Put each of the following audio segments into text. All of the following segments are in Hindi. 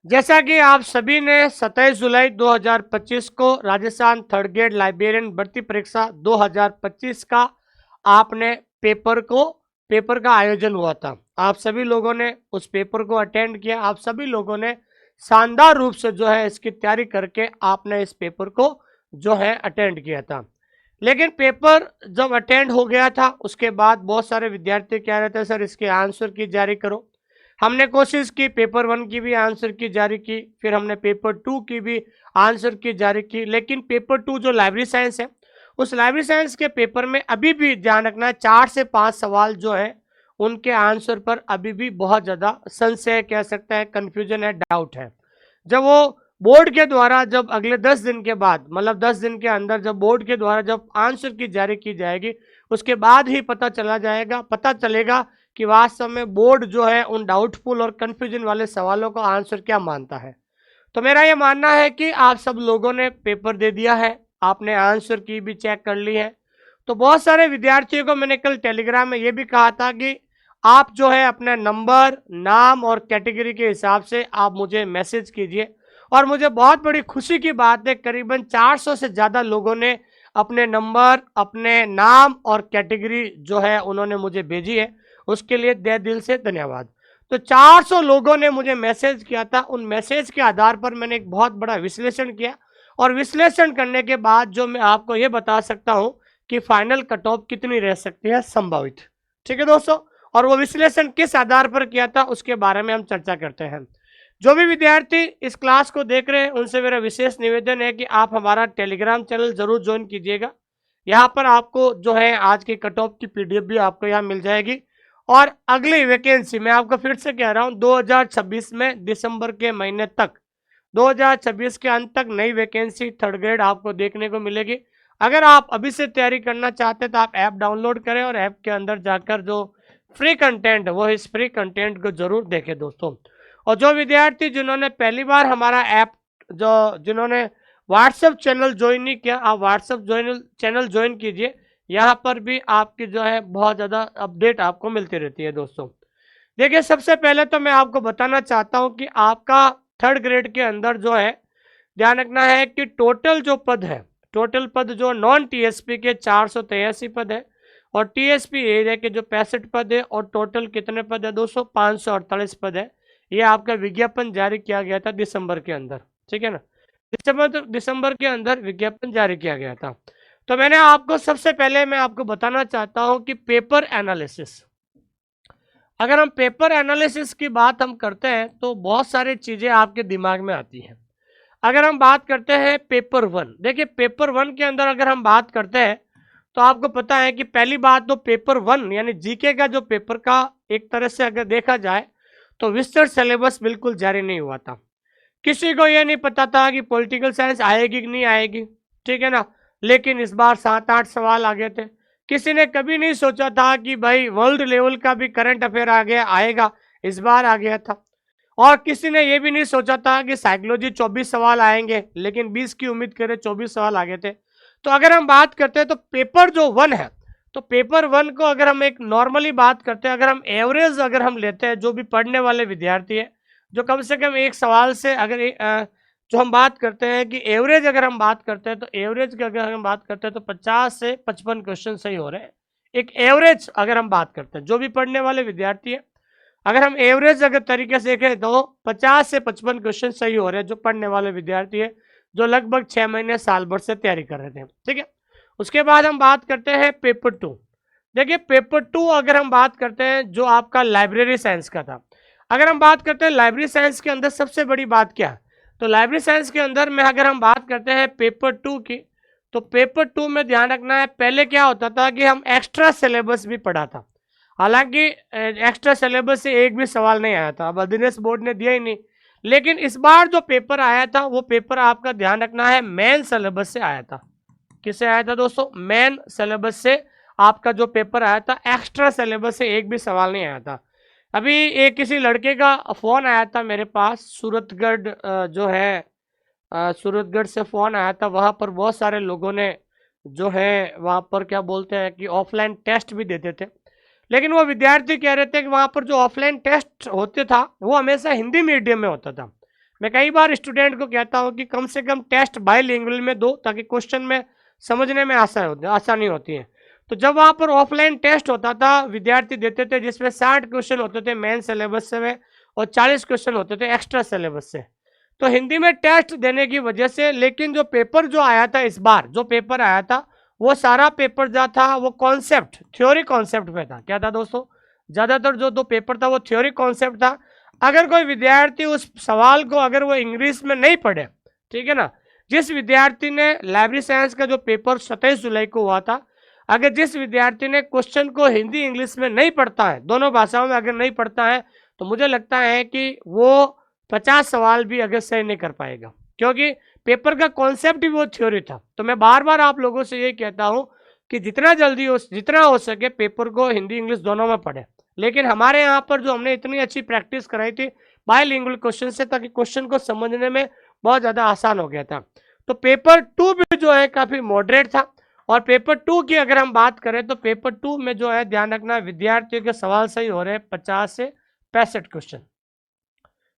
जैसा कि आप सभी ने 27 जुलाई 2025 को राजस्थान थर्ड ग्रेड लाइब्रेरियन भर्ती परीक्षा 2025 का आपने पेपर का आयोजन हुआ था। आप सभी लोगों ने उस पेपर को अटेंड किया। आप सभी लोगों ने शानदार रूप से जो है इसकी तैयारी करके आपने इस पेपर को जो है अटेंड किया था। लेकिन पेपर जब अटेंड हो गया था उसके बाद बहुत सारे विद्यार्थी कह रहे थे सर इसके आंसर की जारी करो। हमने कोशिश की, पेपर 1 की भी आंसर की जारी की, फिर हमने पेपर 2 की भी आंसर की जारी की, लेकिन पेपर 2 जो लाइब्रेरी साइंस है उस लाइब्रेरी साइंस के पेपर में अभी भी ध्यान रखना है 4 से 5 सवाल जो है उनके आंसर पर अभी भी बहुत ज़्यादा संशय कह सकते हैं, कन्फ्यूजन है, डाउट है। जब वो बोर्ड के द्वारा जब अगले 10 दिन के बाद मतलब 10 दिन के अंदर जब बोर्ड के द्वारा जब आंसर की जारी की जाएगी उसके बाद ही पता चलेगा कि वास्तव में बोर्ड जो है उन डाउटफुल और कंफ्यूजन वाले सवालों का आंसर क्या मानता है। तो मेरा ये मानना है कि आप सब लोगों ने पेपर दे दिया है, आपने आंसर की भी चेक कर ली है। तो बहुत सारे विद्यार्थियों को मैंने कल टेलीग्राम में ये भी कहा था कि आप जो है अपने नंबर, नाम और कैटेगरी के हिसाब से आप मुझे मैसेज कीजिए। और मुझे बहुत बड़ी खुशी की बात है, करीबन 400 से ज़्यादा लोगों ने अपने नंबर, अपने नाम और कैटेगरी जो है उन्होंने मुझे भेजी है। उसके लिए तहे दिल से धन्यवाद। तो 400 लोगों ने मुझे मैसेज किया था। उन मैसेज के आधार पर मैंने एक बहुत बड़ा विश्लेषण किया और विश्लेषण करने के बाद जो मैं आपको ये बता सकता हूं कि फाइनल कट ऑफ कितनी रह सकती है संभावित। ठीक है दोस्तों, और वो विश्लेषण किस आधार पर किया था उसके बारे में हम चर्चा करते हैं। जो भी विद्यार्थी इस क्लास को देख रहे हैं उनसे मेरा विशेष निवेदन है कि आप हमारा टेलीग्राम चैनल जरूर ज्वाइन कीजिएगा। यहाँ पर आपको जो है आज की कट ऑफ की पीडीएफ भी आपको यहाँ मिल जाएगी। और अगली वैकेंसी मैं आपको फिर से कह रहा हूँ 2026 में दिसंबर के महीने तक, 2026 के अंत तक नई वैकेंसी थर्ड ग्रेड आपको देखने को मिलेगी। अगर आप अभी से तैयारी करना चाहते हैं तो आप ऐप डाउनलोड करें और ऐप के अंदर जाकर जो फ्री कंटेंट है वो इस फ्री कंटेंट को जरूर देखें दोस्तों। और जो विद्यार्थी जिन्होंने पहली बार हमारा ऐप जिन्होंने व्हाट्सएप चैनल ज्वाइन नहीं किया, आप व्हाट्सएप चैनल ज्वाइन कीजिए। यहाँ पर भी आपकी जो है बहुत ज़्यादा अपडेट आपको मिलती रहती है दोस्तों। देखिए सबसे पहले तो मैं आपको बताना चाहता हूँ कि आपका थर्ड ग्रेड के अंदर जो है ध्यान रखना है कि टोटल जो पद है, टोटल पद जो नॉन टीएसपी के 483 पद है और टीएसपी एरिया के जो 65 पद है और टोटल कितने पद है दोस्तों 548 पद है। ये आपका विज्ञापन जारी किया गया था दिसंबर के अंदर, ठीक है ना, दिसंबर के अंदर विज्ञापन जारी किया गया था। तो मैंने आपको सबसे पहले मैं आपको बताना चाहता हूं कि पेपर एनालिसिस, अगर हम पेपर एनालिसिस की बात हम करते हैं तो बहुत सारी चीजें आपके दिमाग में आती हैं। अगर हम बात करते हैं पेपर 1, देखिए पेपर 1 के अंदर अगर हम बात करते हैं तो आपको पता है कि पहली बात तो पेपर 1 यानी जीके का जो पेपर का एक तरह से अगर देखा जाए तो विस्तृत सिलेबस बिल्कुल जारी नहीं हुआ था। किसी को यह नहीं पता था कि पॉलिटिकल साइंस आएगी कि नहीं आएगी, ठीक है ना, लेकिन इस बार 7-8 सवाल आ गए थे। किसी ने कभी नहीं सोचा था कि भाई वर्ल्ड लेवल का भी करंट अफेयर आएगा, इस बार आ गया था। और किसी ने यह भी नहीं सोचा था कि साइकोलॉजी 24 सवाल आएंगे, लेकिन 20 की उम्मीद करें 24 सवाल आ गए थे। तो अगर हम बात करते हैं तो पेपर जो 1 है, तो पेपर 1 को अगर हम एक नॉर्मली बात करते हैं, अगर हम एवरेज अगर हम लेते हैं जो भी पढ़ने वाले विद्यार्थी है जो कम से कम एक सवाल से जो हम बात करते हैं कि एवरेज अगर हम बात करते हैं तो एवरेज की अगर हम बात करते हैं तो 50 से 55 क्वेश्चन सही हो रहे हैं। एक एवरेज अगर हम बात करते हैं जो भी पढ़ने वाले विद्यार्थी है, अगर हम एवरेज अगर तरीके से देखें तो 50 से 55 क्वेश्चन सही हो रहे हैं जो पढ़ने वाले विद्यार्थी है जो लगभग 6 महीने साल भर से तैयारी कर रहे थे, ठीक है। उसके बाद हम बात करते हैं पेपर 2। देखिए पेपर 2 अगर हम बात करते हैं जो आपका लाइब्रेरी साइंस का था, अगर हम बात करते हैं लाइब्रेरी साइंस के अंदर सबसे बड़ी बात क्या है, तो लाइब्रेरी साइंस के अंदर में अगर हम बात करते हैं पेपर 2 की, तो पेपर 2 में ध्यान रखना है पहले क्या होता था कि हम एक्स्ट्रा सिलेबस भी पढ़ा था। हालांकि एक्स्ट्रा सिलेबस से एक भी सवाल नहीं आया था, अब अधीनस्थ बोर्ड ने दिया ही नहीं। लेकिन इस बार जो पेपर आया था वो पेपर आपका ध्यान रखना है मेन सिलेबस से आया था। किससे आया था दोस्तों? मेन सिलेबस से आपका जो पेपर आया था, एक्स्ट्रा सिलेबस से एक भी सवाल नहीं आया था। अभी एक किसी लड़के का फोन आया था मेरे पास, सूरतगढ़ जो है सूरतगढ़ से फोन आया था। वहाँ पर बहुत सारे लोगों ने जो है वहाँ पर क्या बोलते हैं कि ऑफलाइन टेस्ट भी देते थे, लेकिन वो विद्यार्थी कह रहे थे कि वहाँ पर जो ऑफलाइन टेस्ट होते था वो हमेशा हिंदी मीडियम में होता था। मैं कई बार स्टूडेंट को कहता हूं कि कम से कम टेस्ट बाइलिंगुअल में दो, ताकि क्वेश्चन में समझने में आसानी होती है। तो जब वहां पर ऑफलाइन टेस्ट होता था, विद्यार्थी देते थे, जिसमें 60 क्वेश्चन होते थे मेन सिलेबस से और 40 क्वेश्चन होते थे एक्स्ट्रा सिलेबस से। तो हिंदी में टेस्ट देने की वजह से, लेकिन जो पेपर जो आया था इस बार, जो पेपर आया था वो सारा पेपर जो था वो कॉन्सेप्ट, थ्योरी कॉन्सेप्ट पे था। क्या था दोस्तों? ज्यादातर जो पेपर था वो थ्योरी कॉन्सेप्ट था। अगर कोई विद्यार्थी उस सवाल को अगर वो इंग्लिश में नहीं पढ़े, ठीक है ना, जिस विद्यार्थी ने लाइब्रेरी साइंस का जो पेपर 27 जुलाई को हुआ था, अगर जिस विद्यार्थी ने क्वेश्चन को हिंदी इंग्लिश में नहीं पढ़ता है, दोनों भाषाओं में अगर नहीं पढ़ता है, तो मुझे लगता है कि वो 50 सवाल भी अगर सही नहीं कर पाएगा, क्योंकि पेपर का कॉन्सेप्ट ही वो थ्योरी था। तो मैं बार बार आप लोगों से ये कहता हूं कि जितना हो सके पेपर को हिंदी इंग्लिश दोनों में पढ़े। लेकिन हमारे यहाँ पर जो हमने इतनी अच्छी प्रैक्टिस कराई थी बायलिंगुअल क्वेश्चन से, ताकि क्वेश्चन को समझने में बहुत ज़्यादा आसान हो गया था। तो पेपर 2 भी जो है काफ़ी मॉडरेट था। और पेपर 2 की अगर हम बात करें तो पेपर 2 में जो है ध्यान रखना, विद्यार्थियों के सवाल सही हो रहे हैं 50 से 65 क्वेश्चन,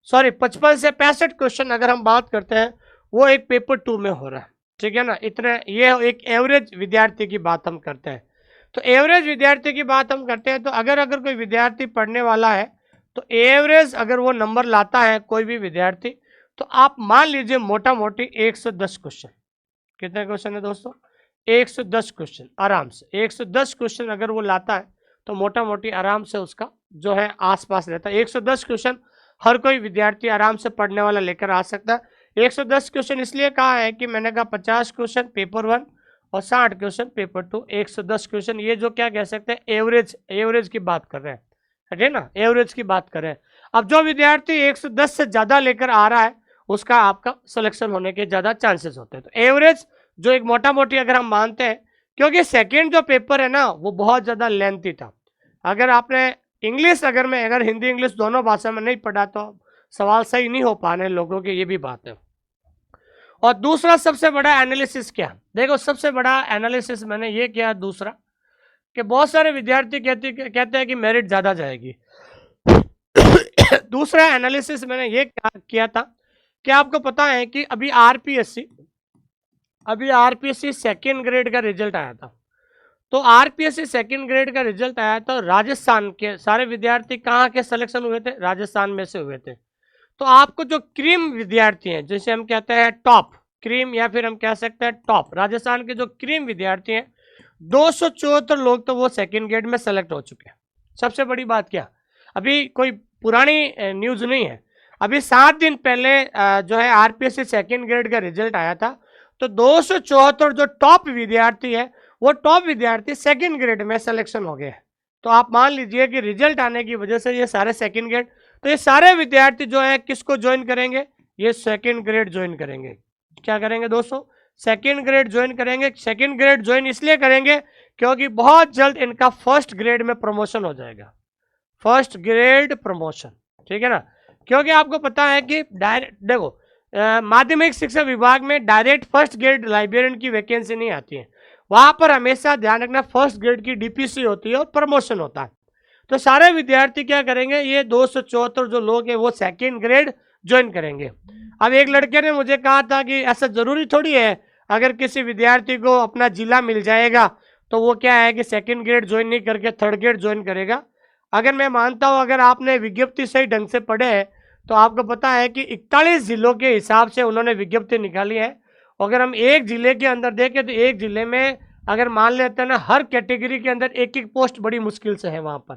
सॉरी 55 से 65 क्वेश्चन अगर हम बात करते हैं, वो एक पेपर 2 में हो रहा है, ठीक है ना। इतने, ये एक एवरेज विद्यार्थी की बात हम करते हैं। तो एवरेज विद्यार्थी की बात हम करते हैं, तो अगर कोई विद्यार्थी पढ़ने वाला है, तो एवरेज अगर वो नंबर लाता है कोई भी विद्यार्थी, तो आप मान लीजिए मोटा मोटी 110 क्वेश्चन। कितने क्वेश्चन है दोस्तों? 110 क्वेश्चन आराम से। 110 क्वेश्चन अगर वो लाता है तो मोटा मोटी आराम से उसका जो है आसपास रहता है। 110 क्वेश्चन हर कोई विद्यार्थी आराम से पढ़ने वाला लेकर आ सकता है। 110 क्वेश्चन इसलिए कहा है कि मैंने कहा 50 क्वेश्चन पेपर 1 और 60 क्वेश्चन पेपर 2, 110 क्वेश्चन। ये जो क्या कह सकते हैं, एवरेज की बात कर रहे हैं, है ना, एवरेज की बात कर रहे हैं। अब जो विद्यार्थी 110 से ज़्यादा लेकर आ रहा है, उसका आपका सिलेक्शन होने के ज़्यादा चांसेस होते हैं। तो एवरेज जो एक मोटा मोटी अगर हम मानते हैं, क्योंकि सेकेंड जो पेपर है ना वो बहुत ज़्यादा लेंथी था। अगर आपने इंग्लिश अगर हिंदी इंग्लिश दोनों भाषा में नहीं पढ़ा तो सवाल सही नहीं हो पाने लोगों की, ये भी बात है। और दूसरा सबसे बड़ा एनालिसिस क्या, देखो सबसे बड़ा एनालिसिस मैंने ये किया दूसरा, कि बहुत सारे विद्यार्थी कहते हैं कि मेरिट ज़्यादा जाएगी। दूसरा एनालिसिस मैंने ये किया था कि आपको पता है कि अभी आरपीएससी सेकेंड ग्रेड का रिजल्ट आया था। तो आरपीएससी सेकंड ग्रेड का रिजल्ट आया तो राजस्थान के सारे विद्यार्थी कहाँ के सिलेक्शन हुए थे? राजस्थान में से हुए थे। तो आपको जो क्रीम विद्यार्थी हैं, जिसे हम कहते हैं टॉप क्रीम, या फिर हम कह सकते हैं टॉप, राजस्थान के जो क्रीम विद्यार्थी हैं 274 लोग तो वो सेकंड ग्रेड में सेलेक्ट हो चुके हैं। सबसे बड़ी बात क्या, अभी कोई पुरानी न्यूज़ नहीं है, अभी 7 दिन पहले जो है आरपीएससी सेकंड ग्रेड का रिजल्ट आया था। तो 274 जो टॉप विद्यार्थी है, वो टॉप विद्यार्थी सेकंड ग्रेड में सिलेक्शन हो गए। तो आप मान लीजिए कि रिजल्ट आने की वजह से ये सारे सेकंड ग्रेड, तो ये सारे विद्यार्थी जो है किसको ज्वाइन करेंगे? ये सेकंड ग्रेड ज्वाइन करेंगे। क्या करेंगे दोस्तों? सेकंड ग्रेड ज्वाइन करेंगे। सेकंड ग्रेड ज्वाइन इसलिए करेंगे क्योंकि बहुत जल्द इनका फर्स्ट ग्रेड में प्रमोशन हो जाएगा, फर्स्ट ग्रेड प्रमोशन, ठीक है ना। क्योंकि आपको पता है कि डायरेक्ट देखो माध्यमिक शिक्षा विभाग में डायरेक्ट फर्स्ट ग्रेड लाइब्रेरियन की वैकेंसी नहीं आती है, वहां पर हमेशा ध्यान रखना फर्स्ट ग्रेड की डीपीसी होती है और प्रमोशन होता है। तो सारे विद्यार्थी क्या करेंगे, ये 274 जो लोग हैं वो सेकंड ग्रेड ज्वाइन करेंगे। अब एक लड़के ने मुझे कहा था कि ऐसा जरूरी थोड़ी है अगर किसी विद्यार्थी को अपना जिला मिल जाएगा तो वो क्या है कि सेकंड ग्रेड ज्वाइन नहीं करके थर्ड ग्रेड ज्वाइन करेगा। अगर मैं मानता हूँ, अगर आपने विज्ञप्ति सही ढंग से पढ़े है तो आपको पता है कि 41 जिलों के हिसाब से उन्होंने विज्ञप्ति निकाली है। अगर हम एक जिले के अंदर देखें तो एक जिले में अगर मान लेते हैं ना, हर कैटेगरी के अंदर एक एक पोस्ट बड़ी मुश्किल से है वहाँ पर,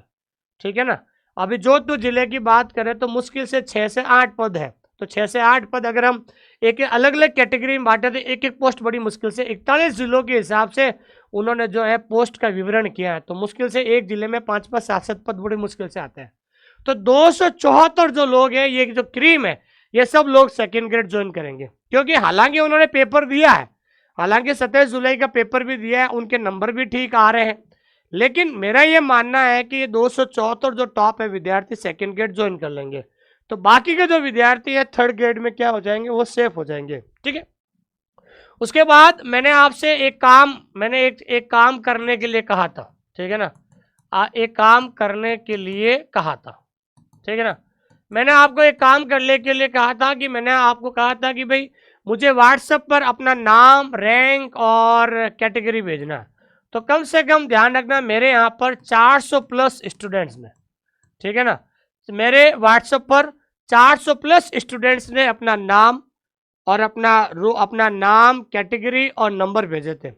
ठीक है ना। अभी जोधपुर जिले की बात करें तो मुश्किल से 6 से 8 पद है। तो 6 से 8 पद अगर हम एक अलग अलग कैटेगरी में बांटे तो एक एक पोस्ट बड़ी मुश्किल से 41 जिलों के हिसाब से उन्होंने जो है पोस्ट का विवरण किया है। तो मुश्किल से एक जिले में 5-5 7 पद बड़ी मुश्किल से आते हैं। तो 274 जो लोग हैं, ये जो क्रीम है, ये सब लोग सेकंड ग्रेड ज्वाइन करेंगे। क्योंकि हालांकि उन्होंने पेपर दिया है, हालांकि 27 जुलाई का पेपर भी दिया है, उनके नंबर भी ठीक आ रहे हैं, लेकिन मेरा ये मानना है कि ये 274 जो टॉप है विद्यार्थी सेकंड ग्रेड ज्वाइन कर लेंगे। तो बाकी के जो विद्यार्थी है थर्ड ग्रेड में क्या हो जाएंगे, वो सेफ हो जाएंगे, ठीक है। उसके बाद मैंने आपसे एक काम करने के लिए कहा था, ठीक है ना, एक काम करने के लिए कहा था, ठीक है ना। मैंने आपको एक काम करने के लिए कहा था कि मैंने आपको कहा था कि भाई मुझे व्हाट्सएप पर अपना नाम, रैंक और कैटेगरी भेजना है। तो कम से कम ध्यान रखना मेरे यहाँ पर 400 प्लस स्टूडेंट्स ने, ठीक है ना, तो मेरे व्हाट्सएप पर 400 प्लस स्टूडेंट्स ने अपना नाम और अपना नाम, कैटेगरी और नंबर भेजे थे।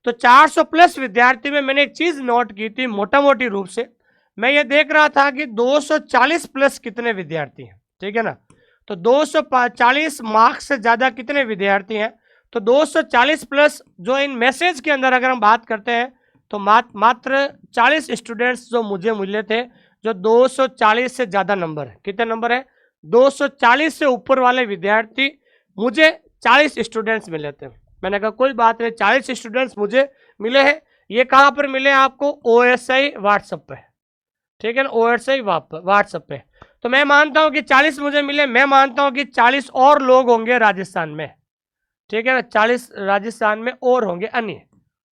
तो 400 प्लस विद्यार्थी में मैंने एक चीज नोट की थी मोटा मोटी रूप से, मैं ये देख रहा था कि 240 प्लस कितने विद्यार्थी हैं, ठीक है ना। तो 240 मार्क्स से ज्यादा कितने विद्यार्थी हैं, तो 240 प्लस जो इन मैसेज के अंदर अगर हम बात करते हैं तो मात्र 40 स्टूडेंट्स जो मुझे मिले थे, जो 240 से ज्यादा नंबर है, कितने नंबर है, 240 से ऊपर वाले विद्यार्थी, मुझे 40 स्टूडेंट्स मिले थे। मैंने कहा कोई बात नहीं, 40 स्टूडेंट्स मुझे मिले हैं। ये कहाँ पर मिले आपको, OSI व्हाट्सएप पे, ठीक है ना, OSI व्हाट्सएप पे। तो मैं मानता हूँ कि 40 मुझे मिले, मैं मानता हूँ कि 40 और लोग होंगे राजस्थान में, ठीक है ना, 40 राजस्थान में और होंगे अन्य,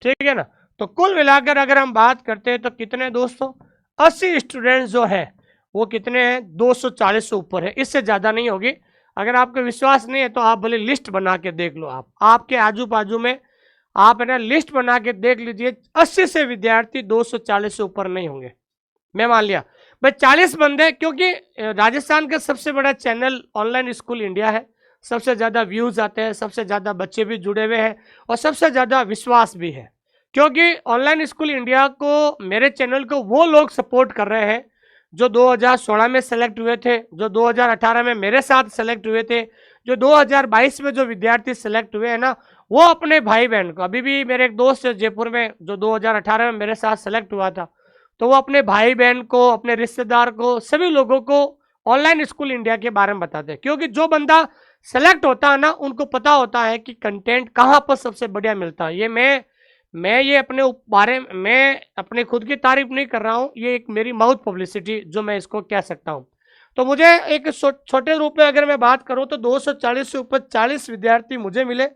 ठीक है ना। तो कुल मिलाकर अगर हम बात करते हैं तो कितने दोस्तों, 80 स्टूडेंट्स जो है वो कितने हैं, 240 से ऊपर है, इससे ज़्यादा नहीं होगी। अगर आपको विश्वास नहीं है तो आप भले लिस्ट बना के देख लो, आप आपके आजू बाजू में आप है ना लिस्ट बना के देख लीजिए, 80 से विद्यार्थी 240 से ऊपर नहीं होंगे। मैं मान लिया भाई 40 बंदे, क्योंकि राजस्थान का सबसे बड़ा चैनल ऑनलाइन स्कूल इंडिया है, सबसे ज़्यादा व्यूज आते हैं, सबसे ज़्यादा बच्चे भी जुड़े हुए हैं और सबसे ज़्यादा विश्वास भी है, क्योंकि ऑनलाइन स्कूल इंडिया को, मेरे चैनल को वो लोग सपोर्ट कर रहे हैं जो 2016 में सेलेक्ट हुए थे, जो 2018 में मेरे साथ सेलेक्ट हुए थे, जो 2022 में जो विद्यार्थी सेलेक्ट हुए हैं ना, वो अपने भाई बहन को, अभी भी मेरे एक दोस्त है जयपुर में जो 2018 में मेरे साथ सेलेक्ट हुआ था, तो वो अपने भाई बहन को, अपने रिश्तेदार को, सभी लोगों को ऑनलाइन स्कूल इंडिया के बारे में बताते हैं, क्योंकि जो बंदा सेलेक्ट होता है ना, उनको पता होता है कि कंटेंट कहाँ पर सबसे बढ़िया मिलता है। ये मैं ये अपने बारे में अपने खुद की तारीफ नहीं कर रहा हूँ, ये एक मेरी माउथ पब्लिसिटी जो मैं इसको कह सकता हूँ। तो मुझे एक छोटे रूप में अगर मैं बात करूँ तो 240 से ऊपर 40 विद्यार्थी मुझे मिले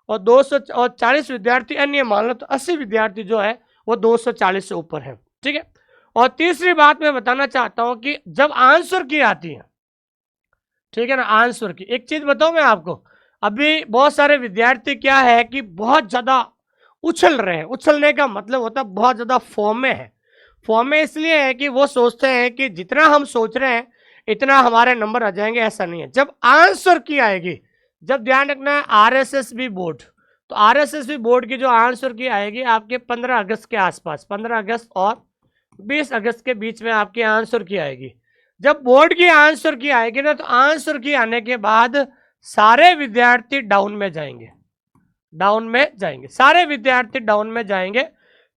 और 240 विद्यार्थी अन्य, मान लो तो 80 विद्यार्थी जो है वो 240 से ऊपर है, ठीक है। और तीसरी बात मैं बताना चाहता हूँ कि जब आंसर की आती है, ठीक है ना, आंसर की एक चीज बताऊं मैं आपको, अभी बहुत सारे विद्यार्थी क्या है कि बहुत ज्यादा उछल रहे हैं, उछलने का मतलब होता है बहुत ज्यादा फॉर्म में है। फॉर्म में इसलिए है कि वो सोचते हैं कि जितना हम सोच रहे हैं इतना हमारे नंबर आ जाएंगे, ऐसा नहीं है। जब आंसर की आएगी, जब ध्यान रखना है RSSB बोर्ड, तो RSSB बोर्ड की जो आंसर की आएगी आपके 15 अगस्त के आसपास, 15 अगस्त और 20 अगस्त के बीच में आपकी आंसर की आएगी। जब बोर्ड की आंसर की आएगी ना, तो आंसर की आने के बाद सारे विद्यार्थी डाउन में जाएंगे, डाउन में जाएंगे, सारे विद्यार्थी डाउन में जाएंगे,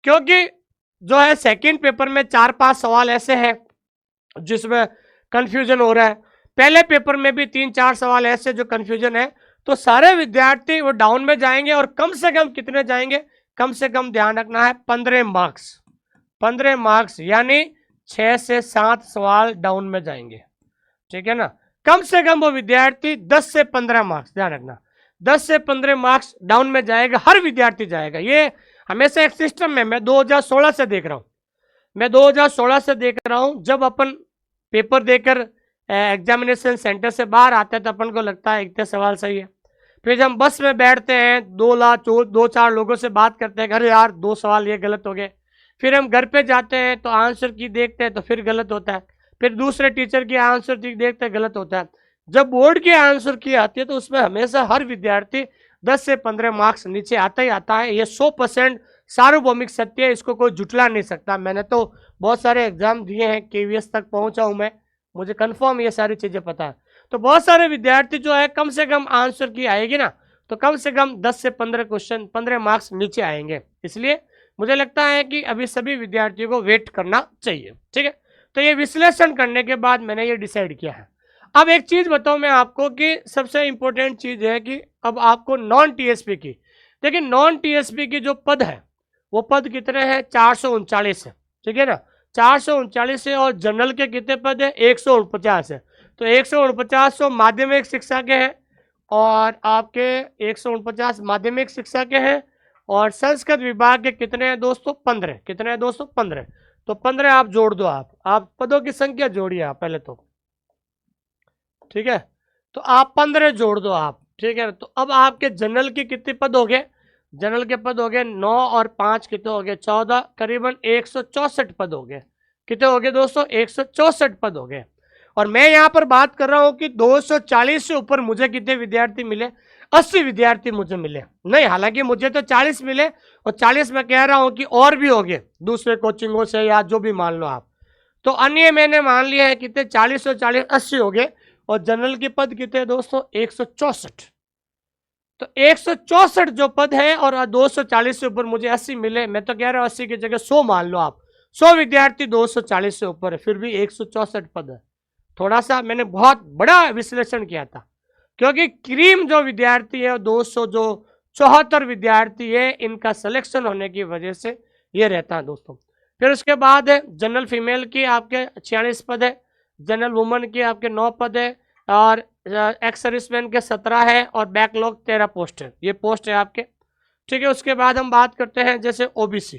क्योंकि जो है सेकंड पेपर में 4-5 सवाल ऐसे हैं जिसमें कंफ्यूजन हो रहा है, पहले पेपर में भी 3-4 सवाल ऐसे जो कंफ्यूजन है, तो सारे विद्यार्थी वो डाउन में जाएंगे। और कम से कम कितने जाएंगे, कम से कम ध्यान रखना है 15 मार्क्स, 15 मार्क्स यानी 6 से 7 सवाल डाउन में जाएंगे, ठीक है ना। कम से कम वो विद्यार्थी 10 से 15 मार्क्स, ध्यान रखना 10 से 15 मार्क्स डाउन में जाएगा, हर विद्यार्थी जाएगा। ये हमेशा एक सिस्टम में, मैं 2016 से देख रहा हूँ, मैं 2016 से देख रहा हूँ। जब अपन पेपर देकर एग्जामिनेशन सेंटर से बाहर आते हैं तो अपन को लगता है इतने सवाल सही है, फिर जब हम बस में बैठते हैं 2-4 लोगों से बात करते हैं, अरे यार 2 सवाल ये गलत हो गए, फिर हम घर पे जाते हैं तो आंसर की देखते हैं तो फिर गलत होता है, फिर दूसरे टीचर की आंसर की देखते हैं गलत होता है। जब बोर्ड की आंसर की आती है तो उसमें हमेशा हर विद्यार्थी 10 से 15 मार्क्स नीचे आता ही आता है। ये 100% सार्वभौमिक सत्य है, इसको कोई जुटला नहीं सकता। मैंने तो बहुत सारे एग्जाम दिए हैं, KVS तक पहुंचा हूं मैं, मुझे कंफर्म ये सारी चीजें पता है। तो बहुत सारे विद्यार्थी जो है कम से कम आंसर की आएगी ना, तो कम से कम 10 से 15 क्वेश्चन, 15 मार्क्स नीचे आएंगे। इसलिए मुझे लगता है कि अभी सभी विद्यार्थियों को वेट करना चाहिए, ठीक है। तो ये विश्लेषण करने के बाद मैंने ये डिसाइड किया है। अब एक चीज बताऊं मैं आपको कि सबसे इंपॉर्टेंट चीज है कि अब आपको नॉन TSP की, देखिए नॉन TSP की जो पद है वो पद कितने हैं, 439 है, ठीक है ना, 439 है। और जनरल के कितने पद है, 149 है। तो 149 माध्यमिक शिक्षा के हैं और आपके 149 माध्यमिक शिक्षा के हैं, और संस्कृत विभाग के कितने हैं दोस्तों, 15। कितने हैं दोस्तों, 15। तो 15 आप जोड़ दो, आप पदों की संख्या जोड़िए आप पहले तो। ठीक है, तो आप 15 जोड़ दो आप, ठीक है। तो अब आपके जनरल के कितने पद हो गए, जनरल के पद हो गए 9 और 5 कितने हो गए 14, करीबन 164 पद हो गए। कितने हो गए दोस्तों, 164 पद हो गए। और मैं यहाँ पर बात कर रहा हूँ कि 240 से ऊपर मुझे कितने विद्यार्थी मिले, 80 विद्यार्थी मुझे मिले नहीं, हालांकि मुझे तो 40 मिले, और 40 में कह रहा हूँ कि और भी हो गए दूसरे कोचिंगों से या जो भी मान लो आप। तो अन्य मैंने मान लिया है कितने, 40 और 40 80 हो गए, और जनरल के पद कितने दोस्तों 164। तो 164 जो पद है और 240 से ऊपर मुझे 80 मिले, मैं तो कह रहा हूँ 80 की जगह 100 मान लो आप, 100 विद्यार्थी 240 से ऊपर है, फिर भी 164 पद है। थोड़ा सा मैंने बहुत बड़ा विश्लेषण किया था, क्योंकि क्रीम जो विद्यार्थी है 274 विद्यार्थी है, इनका सिलेक्शन होने की वजह से ये रहता है दोस्तों। फिर उसके बाद है जनरल फीमेल की आपके 46 पद है, जनरल वुमन के आपके 9 पद है, और एक्स सर्विसमैन के 17 है, और बैकलॉग 13 पोस्ट है, ये पोस्ट है आपके, ठीक है। उसके बाद हम बात करते हैं जैसे ओबीसी,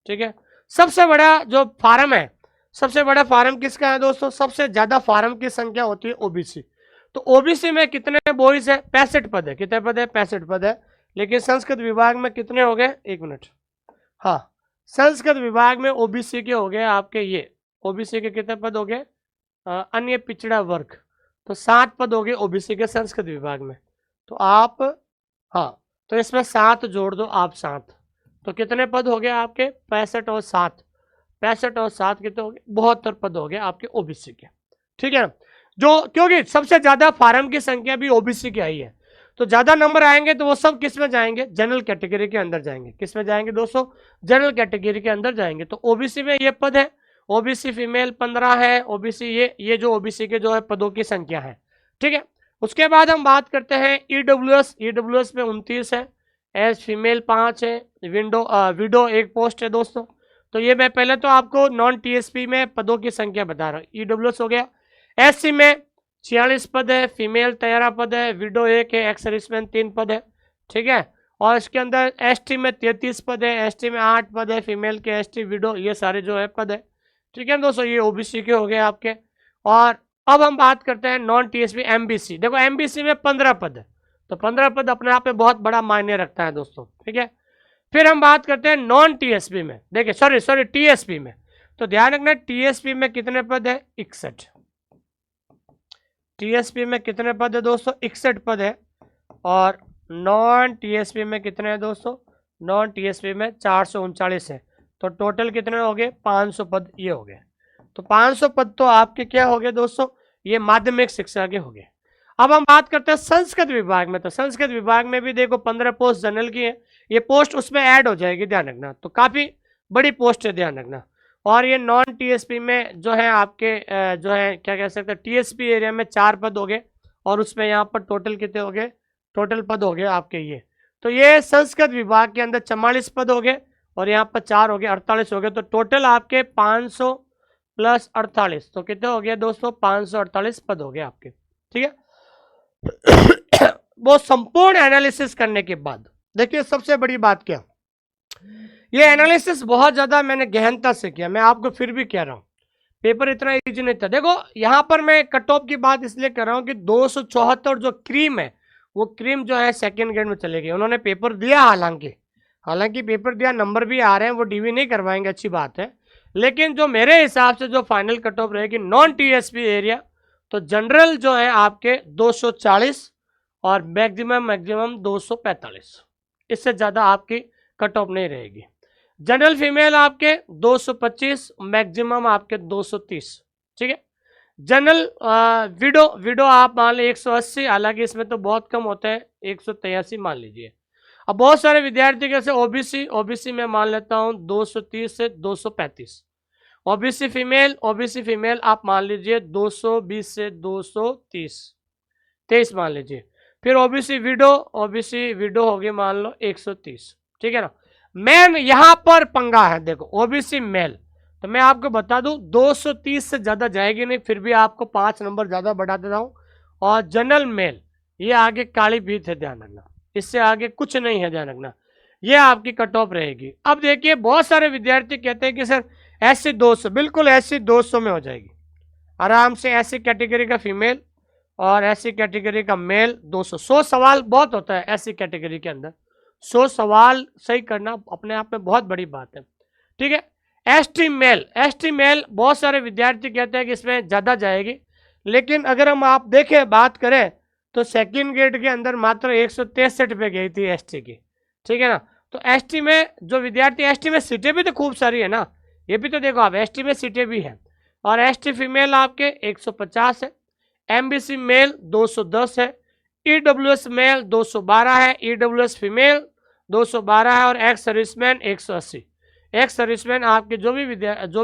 ठीक है। सबसे बड़ा जो फार्म है, सबसे बड़ा फार्म किसका है दोस्तों, सबसे ज्यादा फार्म की संख्या होती है ओबीसी। तो ओबीसी में कितने बॉयज है, 65 पद है, कितने पद है 65 पद है। लेकिन संस्कृत विभाग में कितने हो गए, एक मिनट, हाँ, संस्कृत विभाग में ओबीसी के हो गए आपके ये, ओबीसी के कितने पद हो गए, अन्य पिछड़ा वर्ग, तो 7 पद हो गए ओबीसी के संस्कृत विभाग में। तो आप, हाँ, तो इसमें 7 जोड़ दो आप, 7, तो कितने पद हो गए आपके 65 और 7, 65 और 7 कितने हो गए 72 पद हो गए आपके ओबीसी के, ठीक है। जो क्योंकि सबसे ज्यादा फार्म की संख्या भी ओबीसी की आई है, तो ज्यादा नंबर आएंगे तो वो सब किस में जाएंगे, जनरल कैटेगरी के अंदर जाएंगे। किस में जाएंगे दोस्तों, जनरल कैटेगरी के अंदर जाएंगे। तो ओबीसी में ये पद है, ओबीसी फीमेल 15 है, ओबीसी ये जो ओबीसी के जो है पदों की संख्या है, ठीक है। उसके बाद हम बात करते हैं ईडब्ल्यूएस, ईडब्ल्यूएस में 29 है, एज फीमेल 5 है, विडो 1 पोस्ट है दोस्तों। तो ये मैं पहले तो आपको नॉन टीएसपी में पदों की संख्या बता रहा हूँ। ईडब्ल्यूएस हो गया, एससी में 46 पद है, फीमेल 13 पद है, विडो 1 है, एक्स सर्विसमैन 3 पद है, ठीक है। और इसके अंदर एसटी में 33 पद है, एसटी में 8 पद है, फीमेल के एसटी विडो ये सारे जो है पद है, ठीक है दोस्तों। ये ओबीसी के हो गए आपके। और अब हम बात करते हैं नॉन टीएसपी एमबीसी। देखो एमबीसी में 15 पद है, तो 15 पद अपने आप में बहुत बड़ा मायने रखता है दोस्तों, ठीक है। फिर हम बात करते हैं नॉन टीएसपी में, देखिए सॉरी टीएसपी में, तो ध्यान रखना टीएसपी में कितने पद है 61, टीएसपी में कितने पद है दोस्तों 61 पद है। और नॉन टीएसपी में कितने हैं दोस्तों, नॉन टीएसपी में 439 है। तो टोटल कितने हो गए 500 पद ये हो गए। तो 500 पद तो आपके क्या हो गए दोस्तों, ये माध्यमिक शिक्षा के हो गए। अब हम बात करते हैं संस्कृत विभाग में। तो संस्कृत विभाग में भी देखो 15 पोस्ट जनरल की है, ये पोस्ट उसमें ऐड हो जाएगी, ध्यान रखना। तो काफी बड़ी पोस्ट है, ध्यान रखना। और ये नॉन टीएसपी में जो है आपके जो है क्या कह सकते हैं, टीएसपी एरिया में 4 पद हो गए, और उसमें यहाँ पर टोटल कितने हो गए, टोटल पद हो गए आपके ये। तो ये संस्कृत विभाग के अंदर 44 पद हो गए, और यहाँ पर 4 हो गए, 48 हो गए। तो टोटल आपके 500 प्लस 48, तो कितने हो गए दोस्तों 548 पद हो गए आपके, ठीक है। वो संपूर्ण एनालिसिस करने के बाद देखिए सबसे बड़ी बात क्या, ये एनालिसिस बहुत ज्यादा मैंने गहनता से किया, मैं आपको फिर भी कह रहा हूं पेपर इतना इजी नहीं था। देखो यहां पर मैं कट ऑफ की बात इसलिए कर रहा हूं कि 274 जो क्रीम है, वो क्रीम जो है सेकेंड ग्रेड में चलेगी। उन्होंने पेपर दिया, हालांकि पेपर दिया, नंबर भी आ रहे हैं, वो डीवी नहीं करवाएंगे, अच्छी बात है। लेकिन जो मेरे हिसाब से जो फाइनल कट ऑफ रहेगी नॉन टीएसपी एरिया, तो जनरल जो है आपके 240 और मैक्सिमम 245, इससे ज़्यादा आपकी कट ऑफ नहीं रहेगी। जनरल फीमेल आपके 225, मैक्सिमम आपके 230, ठीक है। जनरल विडो आप मान लीजिए 180, हालांकि इसमें तो बहुत कम होता है, 183 मान लीजिए। अब बहुत सारे विद्यार्थी कैसे ओबीसी में मान लेता हूँ 230 से 235, ओबीसी फीमेल आप मान लीजिए 220 से 223 मान लीजिए। फिर ओबीसी विडो होगी मान लो 130, ठीक है ना। मेन यहाँ पर पंगा है, देखो ओबीसी मेल, तो मैं आपको बता दूं 230 से ज्यादा जाएगी नहीं, फिर भी आपको 5 नंबर ज्यादा बढ़ा देता हूँ। और जनरल मेल ये आगे काली भीत है, ध्यान रखना, इससे आगे कुछ नहीं है, ध्यान रखना, ये आपकी कट ऑफ रहेगी। अब देखिए बहुत सारे विद्यार्थी कहते हैं कि सर SC 200, बिल्कुल SC 200 में हो जाएगी आराम से। SC कैटेगरी का फीमेल और एससी कैटेगरी का मेल 200। 100 सवाल बहुत होता है एससी कैटेगरी के अंदर, 100 सवाल सही करना अपने आप में बहुत बड़ी बात है, ठीक है। एसटी मेल बहुत सारे विद्यार्थी कहते हैं कि इसमें ज़्यादा जाएगी, लेकिन अगर हम आप देखें बात करें तो सेकंड ग्रेड के अंदर मात्र 163 पे गई थी एसटी की, ठीक है ना। तो एसटी में जो विद्यार्थी, एसटी में सीटें भी तो खूब सारी है ना, ये भी तो देखो आप, एसटी में सीटें भी हैं। और एसटी फीमेल आपके 150 है, एमबीसी मेल 210 है, ईडब्ल्यूएस मेल 212 है, ईडब्ल्यूएस फीमेल 212 है, और एक्स सर्विसमैन 180। एक्स सर्विसमैन आपके जो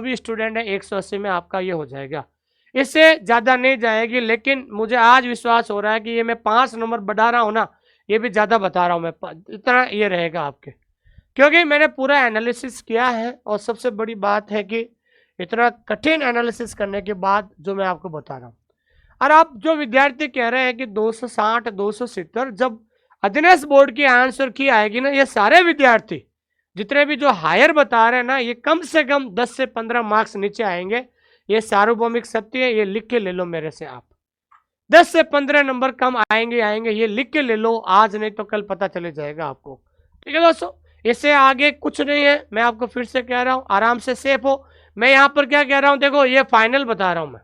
भी स्टूडेंट है 180 में आपका ये हो जाएगा, इससे ज़्यादा नहीं जाएगी। लेकिन मुझे आज विश्वास हो रहा है कि ये मैं 5 नंबर बढ़ा रहा हूँ ना, ये भी ज़्यादा बता रहा हूँ मैं, इतना ये रहेगा आपके, क्योंकि मैंने पूरा एनालिसिस किया है। और सबसे बड़ी बात है कि इतना कठिन एनालिसिस करने के बाद जो मैं आपको बता रहा हूँ। और आप जो विद्यार्थी कह रहे हैं कि 260 270, जब अध्ययन बोर्ड की आंसर की आएगी ना, ये सारे विद्यार्थी जितने भी जो हायर बता रहे हैं ना, ये कम से कम 10 से 15 मार्क्स नीचे आएंगे। ये सार्वभौमिक सत्य है, ये लिख के ले लो मेरे से आप, 10 से 15 नंबर कम आएंगे, ये लिख के ले लो, आज नहीं तो कल पता चले जाएगा आपको, ठीक है दोस्तों। इससे आगे कुछ नहीं है, मैं आपको फिर से कह रहा हूँ, आराम से सेफ हो। मैं यहाँ पर क्या कह रहा हूँ, देखो ये फाइनल बता रहा हूँ मैं,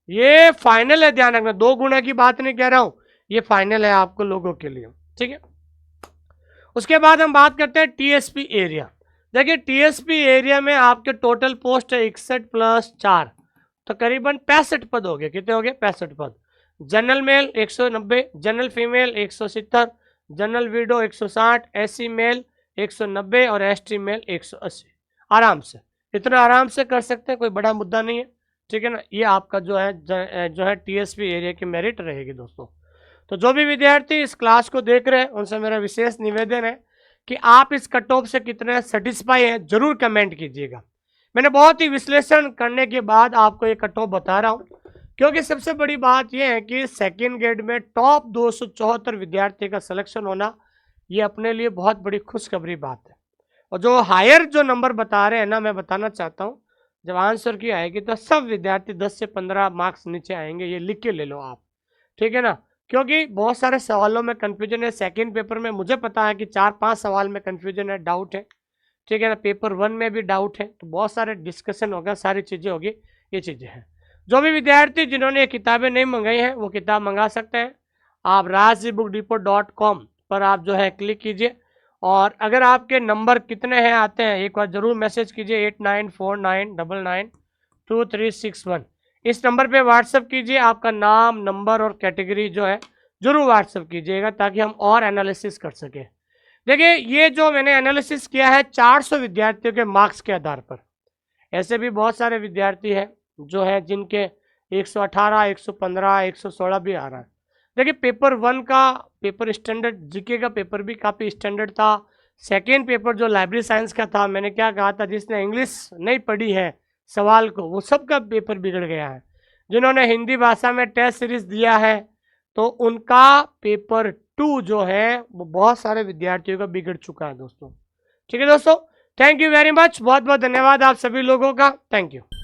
ये फाइनल है, ध्यान रखना, 2 गुना की बात नहीं कह रहा हूँ, ये फाइनल है आपको लोगों के लिए, ठीक है। उसके बाद हम बात करते हैं टीएसपी एरिया। देखिए टीएसपी एरिया में आपके टोटल पोस्ट है 61 प्लस 4, तो करीबन 65 पद हो गए। कितने हो गए? 65 पद। General male 190, general female 170, general widow 160, SC male 190 और एसटी मेल 180। आराम से, इतना आराम से कर सकते हैं, कोई बड़ा मुद्दा नहीं है, ठीक है ना। ये आपका जो है टीएसपी एरिया की मेरिट रहेगी दोस्तों। तो जो भी विद्यार्थी इस क्लास को देख रहे हैं उनसे मेरा विशेष निवेदन है कि आप इस कट ऑफ से कितने सेटिस्फाई हैं, जरूर कमेंट कीजिएगा। मैंने बहुत ही विश्लेषण करने के बाद आपको ये कट ऑफ बता रहा हूँ, क्योंकि सबसे बड़ी बात यह है कि सेकेंड ग्रेड में टॉप 274 विद्यार्थी का सिलेक्शन होना, ये अपने लिए बहुत बड़ी खुशखबरी बात है। और जो हायर जो नंबर बता रहे हैं ना, मैं बताना चाहता हूँ, जब आंसर की आएगी तो सब विद्यार्थी 10 से 15 मार्क्स नीचे आएंगे, ये लिख के ले लो आप, ठीक है ना। क्योंकि बहुत सारे सवालों में कंफ्यूजन है, सेकंड पेपर में मुझे पता है कि 4-5 सवाल में कंफ्यूजन है, डाउट है, ठीक है ना। पेपर 1 में भी डाउट है, तो बहुत सारे डिस्कशन होगा, सारी चीज़ें होगी, ये चीज़ें हैं। जो भी विद्यार्थी जिन्होंने ये किताबें नहीं मंगाई हैं वो किताब मंगा सकते हैं। आप rajbuckdepot.com पर आप जो है क्लिक कीजिए, और अगर आपके नंबर कितने हैं आते हैं एक बार ज़रूर मैसेज कीजिए 8949992361। इस नंबर पे व्हाट्सअप कीजिए, आपका नाम, नंबर और कैटेगरी जो है जरूर व्हाट्सअप कीजिएगा, ताकि हम और एनालिसिस कर सकें। देखिए ये जो मैंने एनालिसिस किया है 400 विद्यार्थियों के मार्क्स के आधार पर। ऐसे भी बहुत सारे विद्यार्थी हैं जो है जिनके 118, 115, 116 भी आ रहा है। देखिए पेपर 1 का पेपर स्टैंडर्ड, जीके का पेपर भी काफ़ी स्टैंडर्ड था। सेकेंड पेपर जो लाइब्रेरी साइंस का था, मैंने क्या कहा था, जिसने इंग्लिश नहीं पढ़ी है सवाल को, वो सबका पेपर बिगड़ गया है। जिन्होंने हिंदी भाषा में टेस्ट सीरीज दिया है तो उनका पेपर 2 जो है वो बहुत सारे विद्यार्थियों का बिगड़ चुका है दोस्तों, ठीक है दोस्तों। थैंक यू वेरी मच, बहुत बहुत धन्यवाद आप सभी लोगों का, थैंक यू।